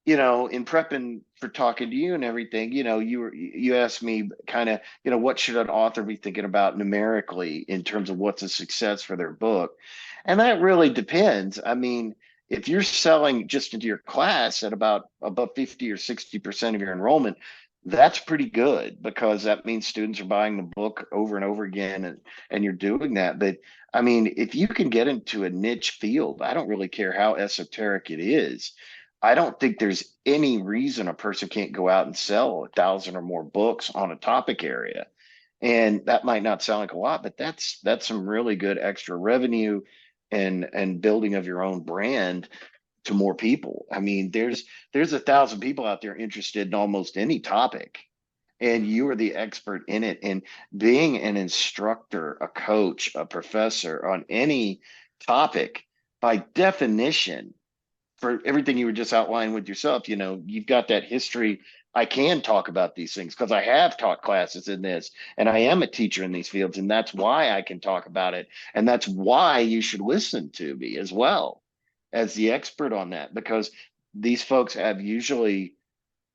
in prepping for talking to you and everything, you asked me kind of, what should an author be thinking about numerically in terms of what's a success for their book? And that really depends. I mean, if you're selling just into your class at about above 50 or 60% of your enrollment, that's pretty good, because that means students are buying the book over and over again, and you're doing that. But I mean, if you can get into a niche field, I don't really care how esoteric it is. I don't think there's any reason a person can't go out and sell 1,000 or more books on a topic area. And that might not sound like a lot, but that's some really good extra revenue and building of your own brand to more people. I mean, there's 1,000 people out there interested in almost any topic, and you are the expert in it. And being an instructor, a coach, a professor on any topic, by definition, for everything you were just outlining with yourself, you've got that history. I can talk about these things because I have taught classes in this and I am a teacher in these fields. And that's why I can talk about it. And that's why you should listen to me as well as the expert on that, because these folks have usually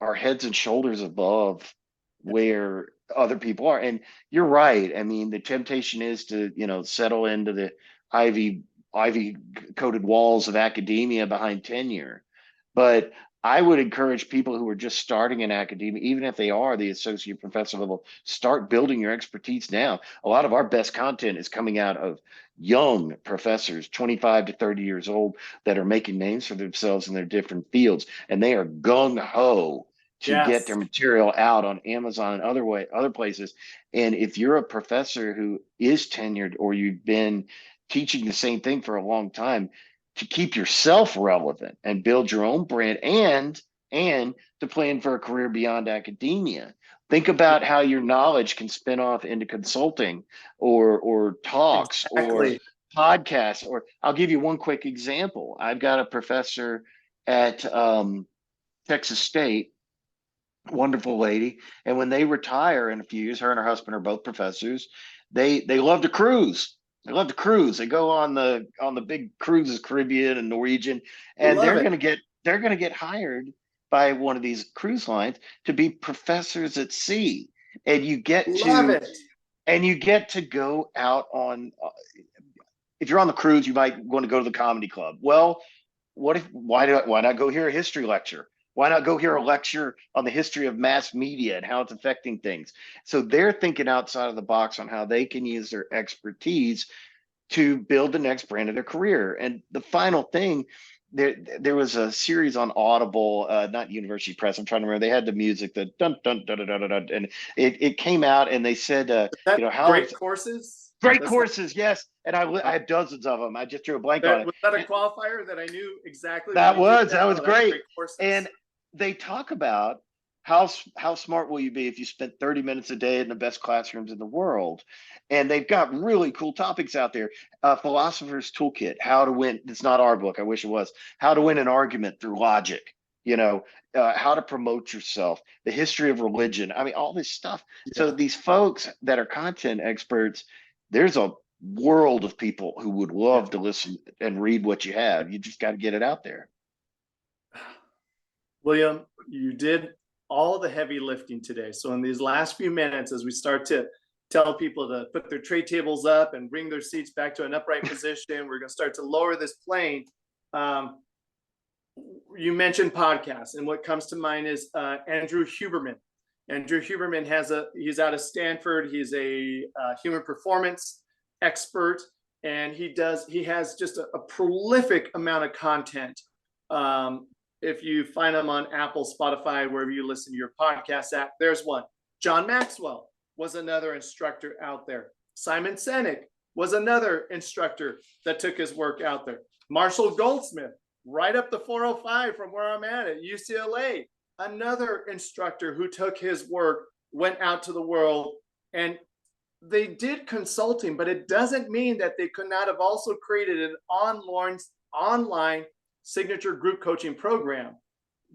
are heads and shoulders above where other people are. And you're right. I mean, the temptation is to, settle into the ivy ivy coated walls of academia behind tenure. But I would encourage people who are just starting in academia, even if they are the associate professor level, start building your expertise now. A lot of our best content is coming out of young professors, 25 to 30 years old, that are making names for themselves in their different fields. And they are gung ho to get their Yes. material out on Amazon and other places. And if you're a professor who is tenured, or you've been teaching the same thing for a long time, to keep yourself relevant and build your own brand, and to plan for a career beyond academia. Think about how your knowledge can spin off into consulting, or talks, or Exactly. podcasts. Or I'll give you one quick example. I've got a professor at Texas State, wonderful lady, and when they retire in a few years, her and her husband are both professors. They love to cruise. They love to cruise. They go on the big cruises, Caribbean and Norwegian, and Love they're it. gonna get hired by one of these cruise lines to be professors at sea. And Love it. you get to go out on, if you're on the cruise, you might want to go to the comedy club. Well, why not go hear a history lecture? Why not go hear a lecture on the history of mass media and how it's affecting things? So they're thinking outside of the box on how they can use their expertise to build the next brand of their career. And the final thing, there was a series on Audible, not University Press. I'm trying to remember. They had the music, the dun dun dun dun dun, dun, and it came out, and they said, Is that how great courses? great Was that, courses, yes. And I have dozens of them. I just drew a blank on that it. was that a And qualifier that I knew exactly when you did that that? was Oh, that's great. great courses. And they talk about how smart will you be if you spent 30 minutes a day in the best classrooms in the world. And they've got really cool topics out there. Philosopher's Toolkit, how to win. It's not our book, I wish it was. How to win an argument through logic, how to promote yourself, the history of religion. I mean, all this stuff. So Yeah. these folks that are content experts, there's a world of people who would Yeah. love to listen and read what you have. You just got to get it out there. William, you did all the heavy lifting today. So in these last few minutes, as we start to tell people to put their tray tables up and bring their seats back to an upright position, we're going to start to lower this plane. You mentioned podcasts, and what comes to mind is Andrew Huberman. Andrew Huberman he's out of Stanford. He's a human performance expert, and he has just a prolific amount of content. If you find them on Apple, Spotify, wherever you listen to your podcast at, there's one. John Maxwell was another instructor out there. Simon Sinek was another instructor that took his work out there. Marshall Goldsmith, right up the 405 from where I'm at UCLA, another instructor who took his work, went out to the world, and they did consulting, but it doesn't mean that they could not have also created an online signature group coaching program.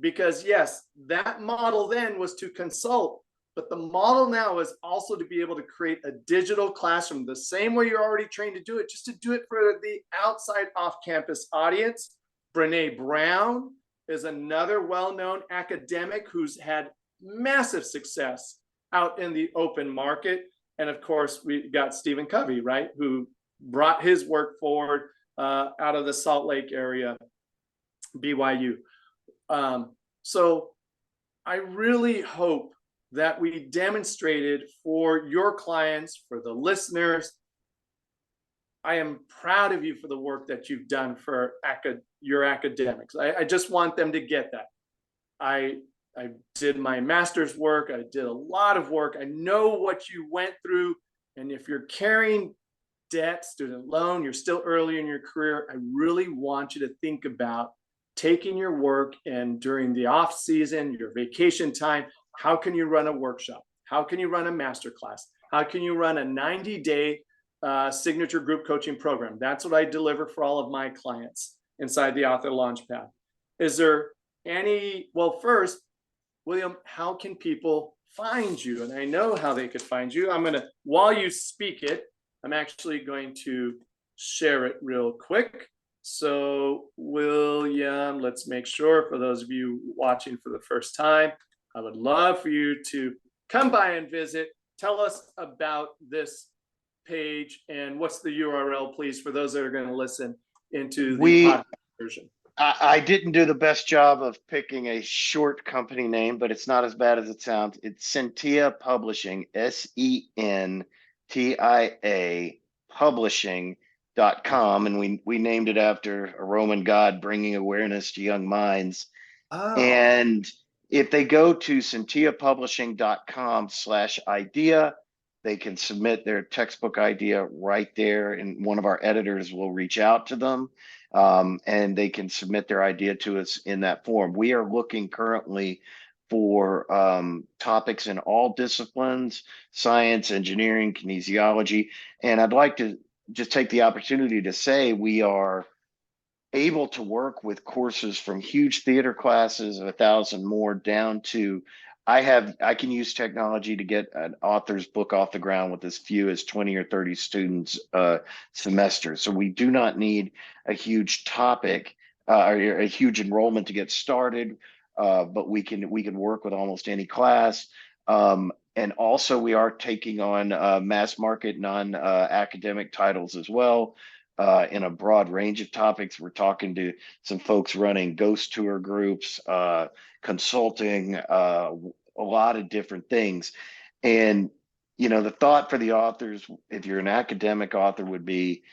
Because yes, that model then was to consult, but the model now is also to be able to create a digital classroom the same way you're already trained to do it, just to do it for the outside off-campus audience. Brene Brown is another well-known academic who's had massive success out in the open market. And of course, we got Stephen Covey, right, who brought his work forward out of the Salt Lake area, BYU. So I really hope that we demonstrated for your clients, for the listeners. I am proud of you for the work that you've done for your academics. I just want them to get that. I did my master's work. I did a lot of work. I know what you went through. And if you're carrying debt, student loan, you're still early in your career, I really want you to think about taking your work, and during the off season, your vacation time, how can you run a workshop? How can you run a masterclass? How can you run a 90-day signature group coaching program. That's what I deliver for all of my clients inside the Author Launchpad. Is there well, first, William, how can people find you? And I know how they could find you. While you speak it, I'm actually going to share it real quick. So, William, let's make sure for those of you watching for the first time, I would love for you to come by and visit. Tell us about this page and what's the URL, please, for those that are going to listen into the podcast version. I didn't do the best job of picking a short company name, but it's not as bad as it sounds. It's Sentia Publishing, Sentia Publishing.com. And we named it after a Roman god bringing awareness to young minds. Oh. And if they go to sentiapublishing.com/idea, they can submit their textbook idea right there, and one of our editors will reach out to them, and they can submit their idea to us in that form. We are looking currently for topics in all disciplines: science, engineering, kinesiology. And I'd like to just take the opportunity to say we are able to work with courses from huge theater classes of 1,000 more down to I can use technology to get an author's book off the ground with as few as 20 or 30 students a semester. So we do not need a huge topic or a huge enrollment to get started, but we can work with almost any class. And also we are taking on mass market non-academic titles as well. In a broad range of topics. We're talking to some folks running ghost tour groups, consulting, a lot of different things. And, the thought for the authors, if you're an academic author, would be,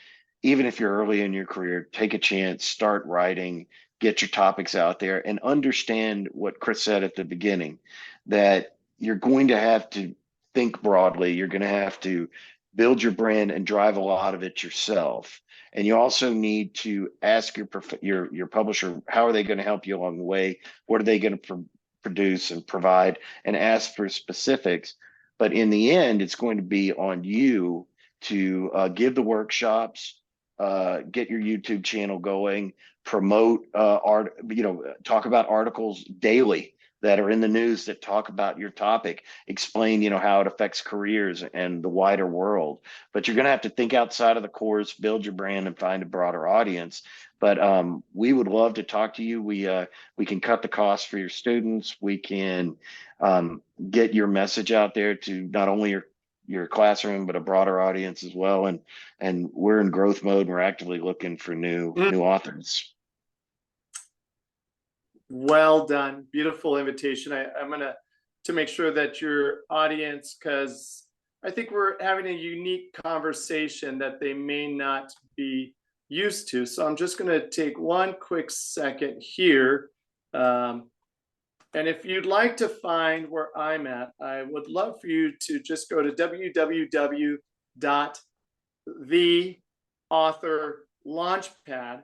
even if you're early in your career, take a chance, start writing, get your topics out there, and understand what Chris said at the beginning, that you're going to have to think broadly. You're going to have to build your brand and drive a lot of it yourself. And you also need to ask your publisher, how are they going to help you along the way? What are they going to produce and provide? And ask for specifics. But in the end, it's going to be on you to give the workshops, get your YouTube channel going, promote talk about articles daily that are in the news that talk about your topic, explain, how it affects careers and the wider world. But you're going to have to think outside of the course, build your brand, and find a broader audience. But we would love to talk to you. We can cut the cost for your students. We can get your message out there to not only your classroom, but a broader audience as well. And we're in growth mode. And we're actively looking for new authors. Well done. Beautiful invitation. I'm going to make sure that your audience, because I think we're having a unique conversation that they may not be used to. So I'm just going to take one quick second here. And if you'd like to find where I'm at, I would love for you to just go to www.theauthorlaunchpad.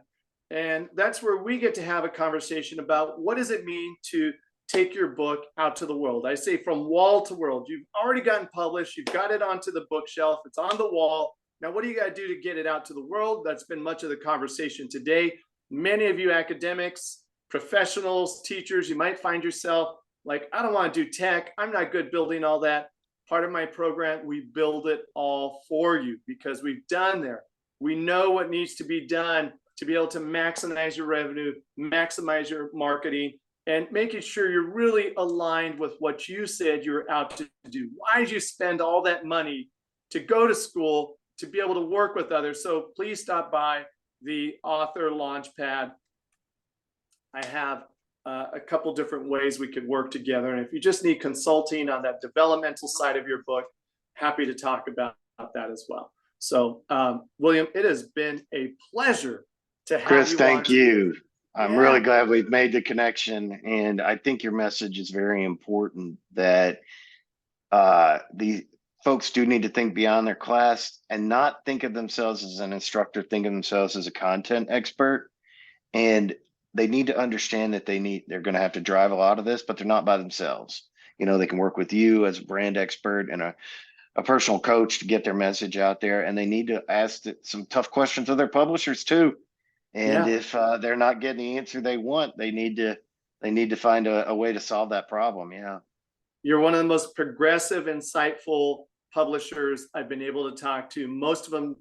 And that's where we get to have a conversation about what does it mean to take your book out to the world. I say from wall to world. You've already gotten published. You've got it onto the bookshelf. It's on the wall. Now, what do you got to do to get it out to the world? That's been much of the conversation today. Many of you academics, professionals, teachers, you might find yourself like, I don't want to do tech. I'm not good building all that. Part of my program, we build it all for you because we've done there. We know what needs to be done to be able to maximize your revenue, maximize your marketing, and making sure you're really aligned with what you said you're out to do. Why did you spend all that money to go to school, to be able to work with others? So please stop by the Author Launchpad. I have a couple different ways we could work together. And if you just need consulting on that developmental side of your book, happy to talk about that as well. So, William, it has been a pleasure to have Chris, you. thank you. I'm really glad we've made the connection. And I think your message is very important, that the folks do need to think beyond their class and not think of themselves as an instructor, think of themselves as a content expert. And they need to understand that they're going to have to drive a lot of this, but they're not by themselves. They can work with you as a brand expert and a personal coach to get their message out there, and they need to ask some tough questions of their publishers too. And Yeah. if they're not getting the answer they want, they need to find a way to solve that problem. Yeah. You're one of the most progressive, insightful publishers I've been able to talk to. Most of them,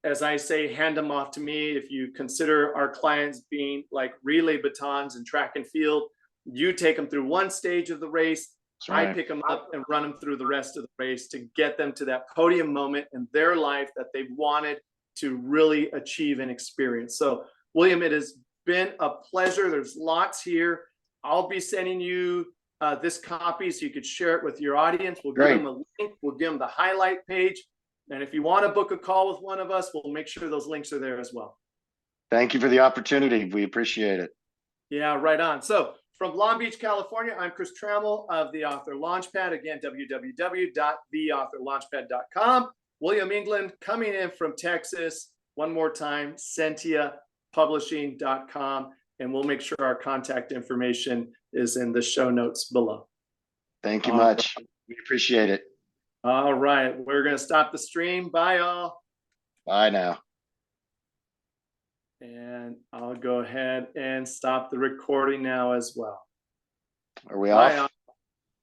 as I say, hand them off to me. If you consider our clients being like relay batons in track and field, you take them through one stage of the race. That's I right. pick them up and run them through the rest of the race to get them to that podium moment in their life that they've wanted to really achieve and experience. So, William, it has been a pleasure. There's lots here. I'll be sending you this copy so you could share it with your audience. We'll Great. give them a link. We'll give them the highlight page. And if you want to book a call with one of us, we'll make sure those links are there as well. Thank you for the opportunity. We appreciate it. Yeah, right on. So from Long Beach, California, I'm Chris Trammell of the Author Launchpad. Again, www.theauthorlaunchpad.com. William England coming in from Texas. One more time, sentiapublishing.com. And we'll make sure our contact information is in the show notes below. Thank you much. We appreciate it. All right. We're going to stop the stream. Bye, all. Bye now. And I'll go ahead and stop the recording now as well. Are we Bye, off? all.